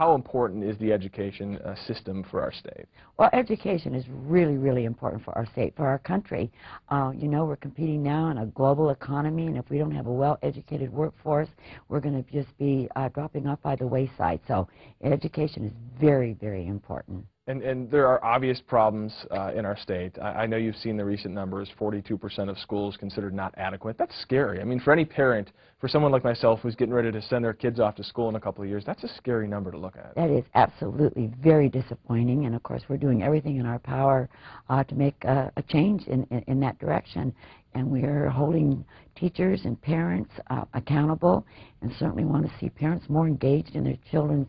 How important is the education system for our state? Well, education is really, really important for our state, for our country. You know, we're competing now in a global economy, and if we don't have a well-educated workforce, we're going to just be dropping off by the wayside. So education is very, very important. And there are obvious problems in our state. I know you've seen the recent numbers, 42% of schools considered not adequate. That's scary. I mean, for any parent, for someone like myself who's getting ready to send their kids off to school in a couple of years, that's a scary number to look at. That is absolutely very disappointing, and of course we're doing everything in our power to make a change in that direction. And we are holding teachers and parents accountable, and certainly want to see parents more engaged in their children's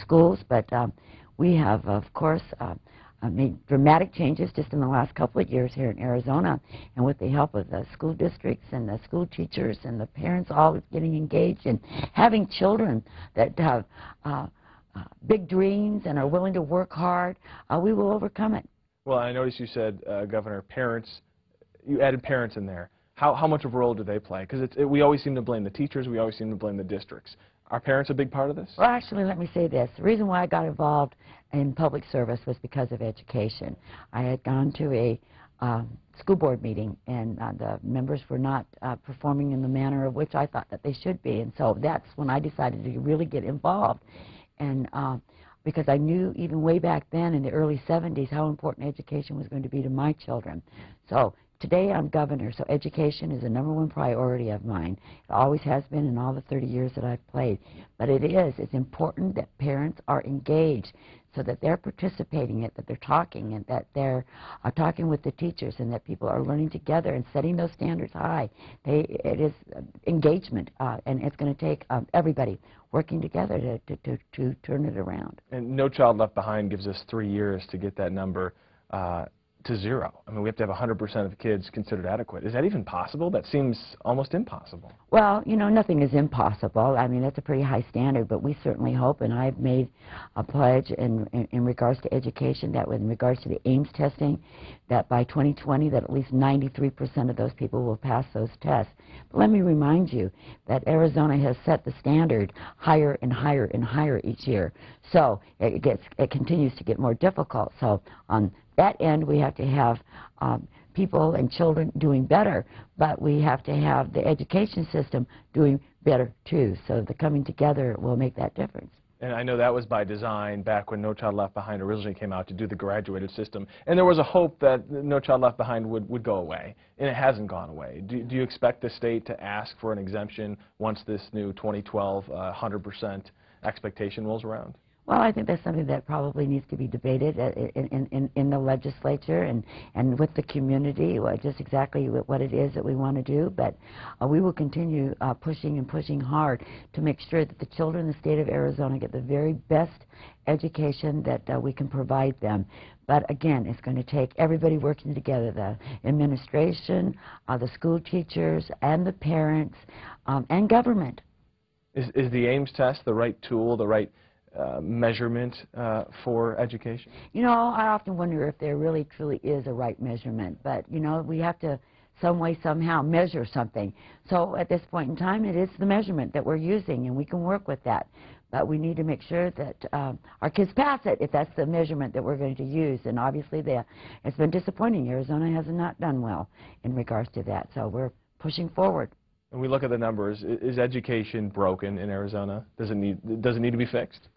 schools. But we have, of course, made dramatic changes just in the last couple of years here in Arizona, and with the help of the school districts and the school teachers and the parents all getting engaged and having children that have big dreams and are willing to work hard, we will overcome it. Well, I noticed you said, Governor, parents, you added parents in there. How much of a role do they play? Because we always seem to blame the teachers, we always seem to blame the districts. Are parents a big part of this? Well, actually, let me say this. The reason why I got involved in public service was because of education. I had gone to a school board meeting, and the members were not performing in the manner of which I thought that they should be. And so that's when I decided to really get involved. And because I knew even way back then in the early 70s how important education was going to be to my children. So today I'm governor, so education is the #1 priority of mine. It always has been in all the 30 years that I've played. But it's important that parents are engaged so that they're participating in it, that they're talking, and that they're talking with the teachers, and that people are learning together and setting those standards high. It is engagement, and it's going to take everybody working together to turn it around. And No Child Left Behind gives us 3 years to get that number to 0. I mean, we have to have 100% of kids considered adequate. Is that even possible? That seems almost impossible. Well, you know, nothing is impossible. I mean, that's a pretty high standard, but we certainly hope, and I've made a pledge in regards to education, that in regards to the Ames testing, that by 2020, that at least 93% of those people will pass those tests. But let me remind you that Arizona has set the standard higher and higher and higher each year. So it continues to get more difficult. So on that end, we have to have people and children doing better, but we have to have the education system doing better too. So the coming together will make that difference. And I know that was by design back when No Child Left Behind originally came out to do the graduated system. And there was a hope that No Child Left Behind would go away, and it hasn't gone away. Do you expect the state to ask for an exemption once this new 2012 100% expectation rolls around? Well, I think that's something that probably needs to be debated in the legislature and with the community, just exactly what it is that we want to do. But we will continue pushing hard to make sure that the children in the state of Arizona get the very best education that we can provide them. But again, it's going to take everybody working together, the administration, the school teachers, and the parents, and government. Is the Ames test the right tool, the right measurement for education? You know, I often wonder if there really truly is a right measurement, but you know, we have to some way somehow measure something. So at this point in time, it is the measurement that we're using, and we can work with that. But we need to make sure that our kids pass it if that's the measurement that we're going to use. And obviously it's been disappointing. Arizona has not done well in regards to that, so we're pushing forward. When we look at the numbers, is education broken in Arizona? Does it need to be fixed?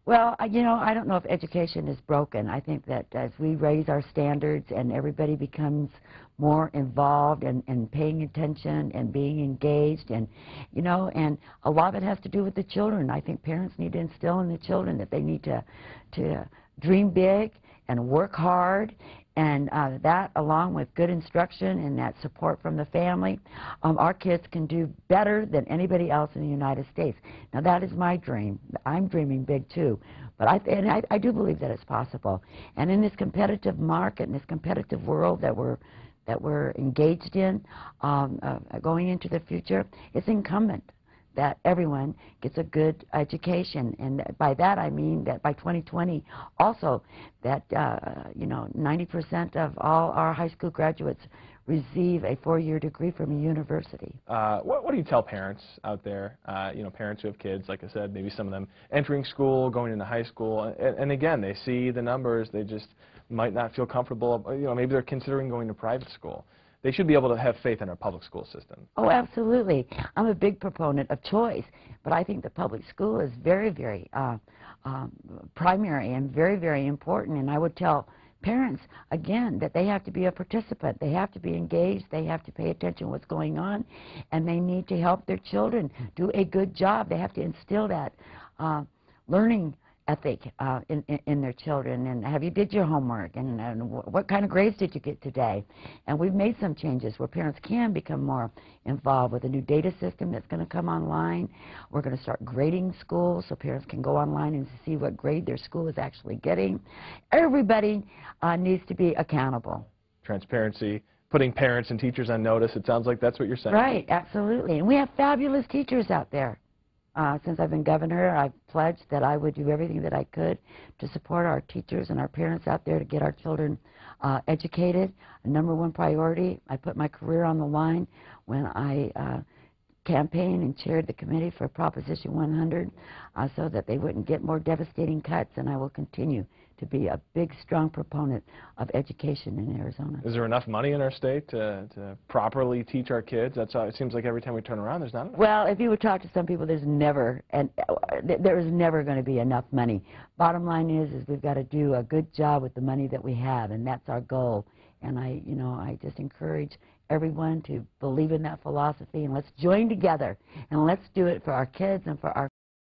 Well, you know, I don't know if education is broken. I think that as we raise our standards and everybody becomes more involved and paying attention and being engaged, and, you know, and a lot of it has to do with the children. I think parents need to instill in the children that they need to dream big and work hard, and that, along with good instruction and that support from the family, our kids can do better than anybody else in the United States. Now, that is my dream. I'm dreaming big, too. But I do believe that it's possible. And in this competitive market, in this competitive world that we're engaged in, going into the future, it's incumbent that everyone gets a good education. And by that I mean that by 2020 also that, you know, 90% of all our high school graduates receive a 4-year degree from a university. What do you tell parents out there, you know, parents who have kids, like I said, maybe some of them entering school, going into high school, and again, they see the numbers, they just might not feel comfortable, you know, maybe they're considering going to private school. They should be able to have faith in our public school system. Oh, absolutely. I'm a big proponent of choice, but I think the public school is very, very primary and very, very important, and I would tell parents, again, that they have to be a participant. They have to be engaged. They have to pay attention to what's going on, and they need to help their children do a good job. They have to instill that learning ethic in their children. And have you did your homework? And what kind of grades did you get today? And we've made some changes where parents can become more involved with a new data system that's going to come online. We're going to start grading schools so parents can go online and see what grade their school is actually getting. Everybody needs to be accountable. Transparency, putting parents and teachers on notice, it sounds like that's what you're saying. Right, absolutely. And we have fabulous teachers out there. Since I've been governor, I've pledged that I would do everything that I could to support our teachers and our parents out there to get our children educated. A #1 priority, I put my career on the line when I campaigned and chaired the committee for Proposition 100 so that they wouldn't get more devastating cuts, and I will continue to be a big, strong proponent of education in Arizona. Is there enough money in our state to properly teach our kids? That's how it seems like every time we turn around, there's not enough. Well, if you would talk to some people, there's never, and there is never going to be enough money. Bottom line is we've got to do a good job with the money that we have, and that's our goal. And I just encourage everyone to believe in that philosophy, and let's join together, and let's do it for our kids and for our